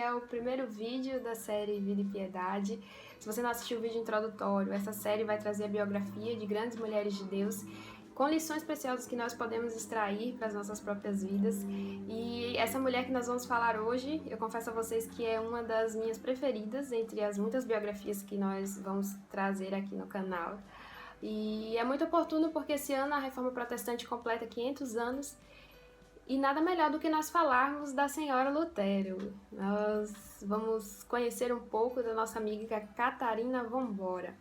é o primeiro vídeo da série Vida e Piedade. Se você não assistiu o vídeo introdutório, essa série vai trazer a biografia de grandes mulheres de Deus, com lições preciosas que nós podemos extrair para as nossas próprias vidas. E essa mulher que nós vamos falar hoje, eu confesso a vocês que é uma das minhas preferidas, entre as muitas biografias que nós vamos trazer aqui no canal. E é muito oportuno porque esse ano a Reforma Protestante completa 500 anos, e nada melhor do que nós falarmos da senhora Lutero. Nós vamos conhecer um pouco da nossa amiga Catarina von Bora.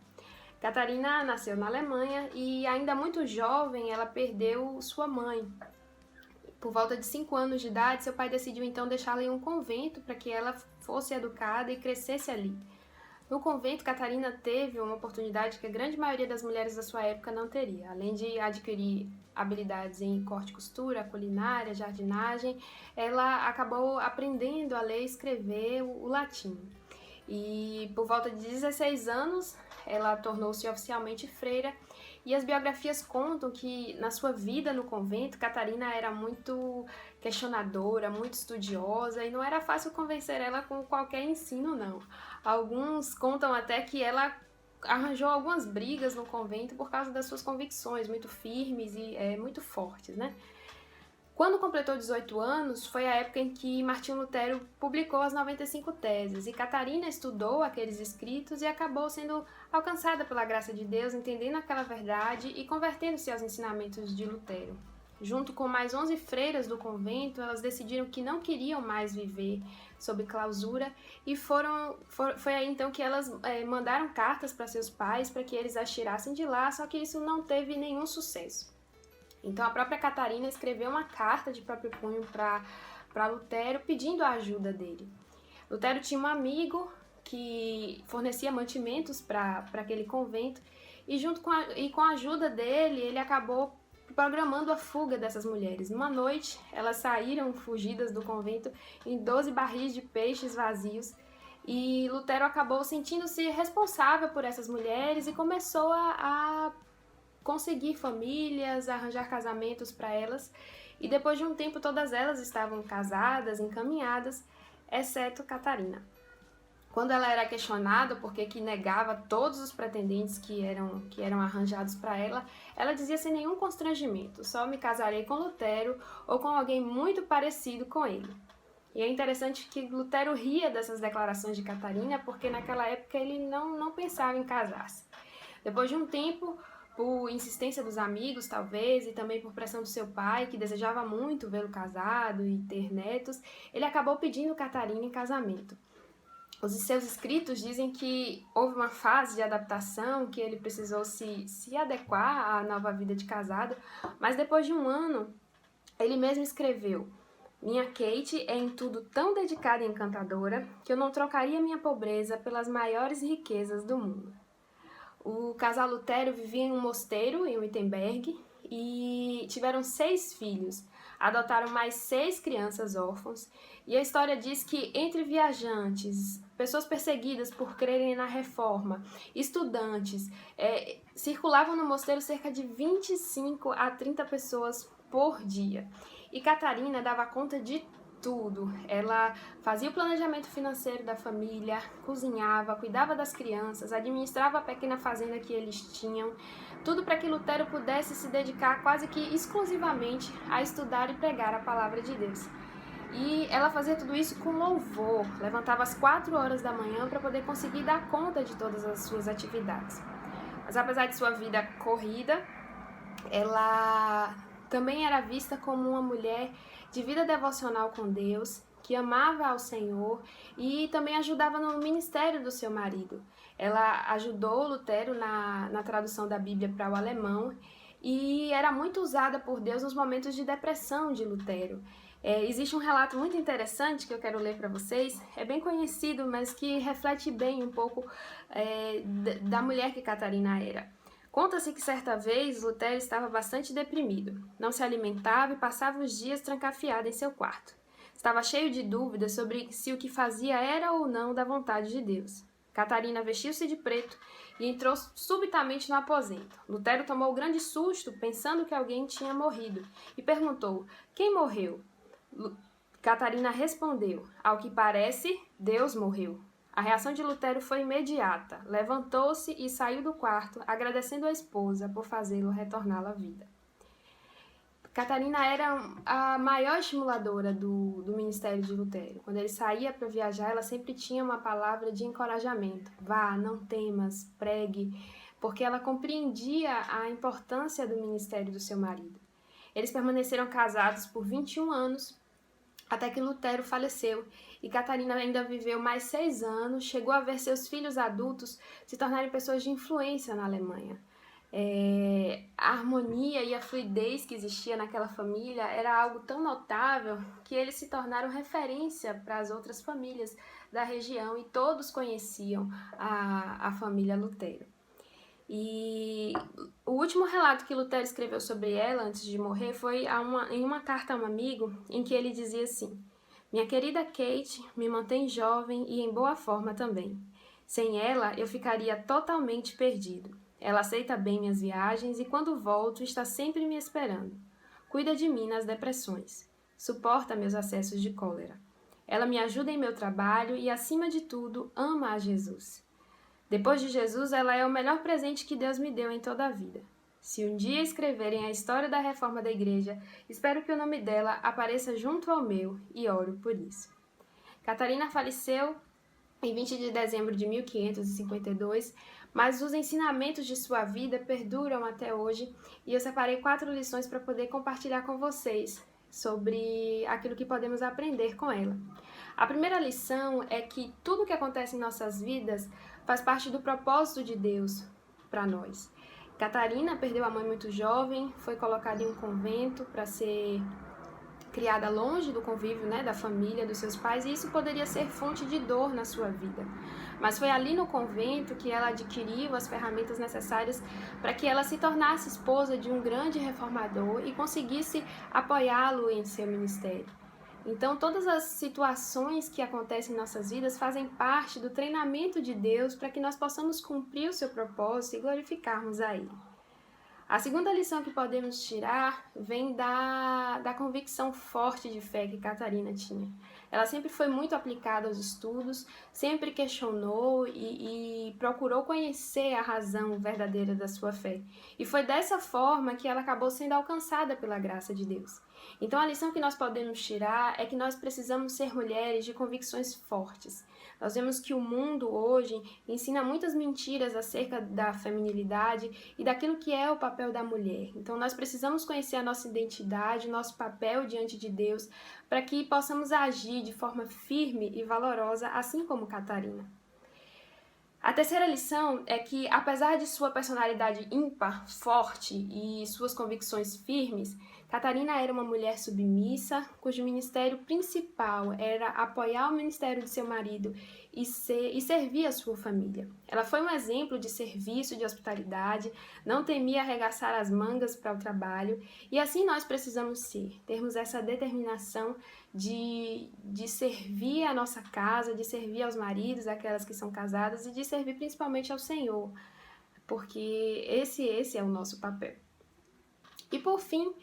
Catarina nasceu na Alemanha e ainda muito jovem ela perdeu sua mãe. Por volta de 5 anos de idade, seu pai decidiu então deixá-la em um convento para que ela fosse educada e crescesse ali. No convento, Catarina teve uma oportunidade que a grande maioria das mulheres da sua época não teria. Além de adquirir habilidades em corte e costura, culinária, jardinagem, ela acabou aprendendo a ler e escrever o latim. E por volta de 16 anos, ela tornou-se oficialmente freira, e as biografias contam que na sua vida no convento, Catarina era muito questionadora, muito estudiosa, e não era fácil convencer ela com qualquer ensino, não. Alguns contam até que ela arranjou algumas brigas no convento por causa das suas convicções muito firmes e muito fortes, né? Quando completou 18 anos, foi a época em que Martinho Lutero publicou as 95 teses, e Catarina estudou aqueles escritos e acabou sendo alcançada pela graça de Deus, entendendo aquela verdade e convertendo-se aos ensinamentos de Lutero. Junto com mais 11 freiras do convento, elas decidiram que não queriam mais viver sob clausura, e foi aí então que elas mandaram cartas para seus pais para que eles as tirassem de lá, só que isso não teve nenhum sucesso. Então a própria Catarina escreveu uma carta de próprio punho para Lutero pedindo a ajuda dele. Lutero tinha um amigo que fornecia mantimentos para aquele convento, e com a ajuda dele, ele acabou programando a fuga dessas mulheres. Numa noite, elas saíram fugidas do convento em 12 barris de peixes vazios, e Lutero acabou sentindo-se responsável por essas mulheres e começou a conseguir famílias, arranjar casamentos para elas, e depois de um tempo todas elas estavam casadas, encaminhadas, exceto Catarina. Quando ela era questionada por que negava todos os pretendentes que eram arranjados para ela, ela dizia sem nenhum constrangimento: só me casarei com Lutero ou com alguém muito parecido com ele. E é interessante que Lutero ria dessas declarações de Catarina, porque naquela época ele não pensava em casar-se. Depois de um tempo, por insistência dos amigos, talvez, e também por pressão do seu pai, que desejava muito vê-lo casado e ter netos, ele acabou pedindo Catarina em casamento. Os seus escritos dizem que houve uma fase de adaptação, que ele precisou se adequar à nova vida de casado, mas depois de um ano, ele mesmo escreveu: minha Kate é em tudo tão dedicada e encantadora que eu não trocaria minha pobreza pelas maiores riquezas do mundo. O casal Lutero vivia em um mosteiro em Wittenberg e tiveram 6 filhos. Adotaram mais 6 crianças órfãos, e a história diz que entre viajantes, pessoas perseguidas por crerem na reforma, estudantes, circulavam no mosteiro cerca de 25 a 30 pessoas por dia. E Catarina dava conta de tudo. Ela fazia o planejamento financeiro da família, cozinhava, cuidava das crianças, administrava a pequena fazenda que eles tinham, tudo para que Lutero pudesse se dedicar quase que exclusivamente a estudar e pregar a palavra de Deus. E ela fazia tudo isso com louvor, levantava às 4 horas da manhã para poder conseguir dar conta de todas as suas atividades. Mas apesar de sua vida corrida, ela também era vista como uma mulher de vida devocional com Deus, que amava ao Senhor e também ajudava no ministério do seu marido. Ela ajudou Lutero na tradução da Bíblia para o alemão e era muito usada por Deus nos momentos de depressão de Lutero. Existe um relato muito interessante que eu quero ler para vocês, é bem conhecido, mas que reflete bem um pouco da mulher que Catarina era. Conta-se que certa vez Lutero estava bastante deprimido, não se alimentava e passava os dias trancafiado em seu quarto. Estava cheio de dúvidas sobre se o que fazia era ou não da vontade de Deus. Catarina vestiu-se de preto e entrou subitamente no aposento. Lutero tomou grande susto, pensando que alguém tinha morrido, e perguntou: quem morreu? Catarina respondeu: ao que parece, Deus morreu. A reação de Lutero foi imediata. Levantou-se e saiu do quarto, agradecendo a esposa por fazê-lo retornar à vida. Catarina era a maior estimuladora do ministério de Lutero. Quando ele saía para viajar, ela sempre tinha uma palavra de encorajamento. Vá, não temas, pregue, porque ela compreendia a importância do ministério do seu marido. Eles permaneceram casados por 21 anos, até que Lutero faleceu, e Catarina ainda viveu mais 6 anos, chegou a ver seus filhos adultos se tornarem pessoas de influência na Alemanha. A harmonia e a fluidez que existia naquela família era algo tão notável que eles se tornaram referência para as outras famílias da região e todos conheciam a família Lutero. E o último relato que Lutero escreveu sobre ela antes de morrer foi em uma carta a um amigo, em que ele dizia assim: minha querida Kate me mantém jovem e em boa forma também. Sem ela, eu ficaria totalmente perdido. Ela aceita bem minhas viagens e quando volto está sempre me esperando. Cuida de mim nas depressões. Suporta meus acessos de cólera. Ela me ajuda em meu trabalho e, acima de tudo, ama a Jesus. Depois de Jesus, ela é o melhor presente que Deus me deu em toda a vida. Se um dia escreverem a história da reforma da igreja, espero que o nome dela apareça junto ao meu e oro por isso. Catarina faleceu em 20 de dezembro de 1552, mas os ensinamentos de sua vida perduram até hoje e eu separei 4 lições para poder compartilhar com vocês sobre aquilo que podemos aprender com ela. A primeira lição é que tudo que acontece em nossas vidas faz parte do propósito de Deus para nós. Catarina perdeu a mãe muito jovem, foi colocada em um convento para ser criada longe do convívio, da família, dos seus pais, e isso poderia ser fonte de dor na sua vida. Mas foi ali no convento que ela adquiriu as ferramentas necessárias para que ela se tornasse esposa de um grande reformador e conseguisse apoiá-lo em seu ministério. Então, todas as situações que acontecem em nossas vidas fazem parte do treinamento de Deus para que nós possamos cumprir o seu propósito e glorificarmos a Ele. A segunda lição que podemos tirar vem da convicção forte de fé que Catarina tinha. Ela sempre foi muito aplicada aos estudos, sempre questionou e procurou conhecer a razão verdadeira da sua fé. E foi dessa forma que ela acabou sendo alcançada pela graça de Deus. Então a lição que nós podemos tirar é que nós precisamos ser mulheres de convicções fortes. Nós vemos que o mundo hoje ensina muitas mentiras acerca da feminilidade e daquilo que é o papel da mulher. Então nós precisamos conhecer a nossa identidade, o nosso papel diante de Deus, para que possamos agir de forma firme e valorosa, assim como Catarina. A terceira lição é que, apesar de sua personalidade ímpar, forte e suas convicções firmes, Catarina era uma mulher submissa, cujo ministério principal era apoiar o ministério de seu marido e servir a sua família. Ela foi um exemplo de serviço, de hospitalidade, não temia arregaçar as mangas para o trabalho, e assim nós precisamos ser, termos essa determinação de servir a nossa casa, de servir aos maridos, aquelas que são casadas, e de servir principalmente ao Senhor, porque esse é o nosso papel. E por fim,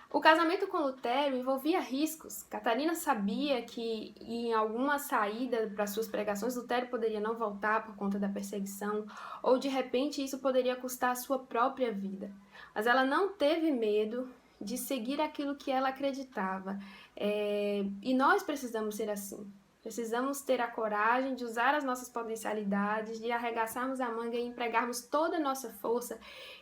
o casamento com Lutero envolvia riscos. Catarina sabia que em alguma saída para suas pregações, Lutero poderia não voltar por conta da perseguição, ou de repente isso poderia custar a sua própria vida. Mas ela não teve medo de seguir aquilo que ela acreditava. E nós precisamos ser assim. Precisamos ter a coragem de usar as nossas potencialidades, de arregaçarmos a manga e empregarmos toda a nossa força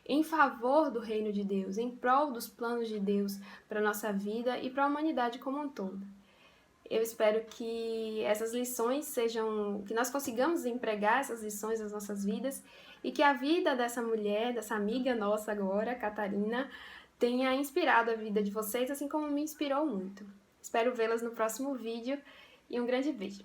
em favor do reino de Deus, em prol dos planos de Deus para a nossa vida e para a humanidade como um todo. Eu espero que essas lições que nós consigamos empregar essas lições nas nossas vidas e que a vida dessa mulher, dessa amiga nossa agora, Catarina, tenha inspirado a vida de vocês, assim como me inspirou muito. Espero vê-las no próximo vídeo e um grande beijo!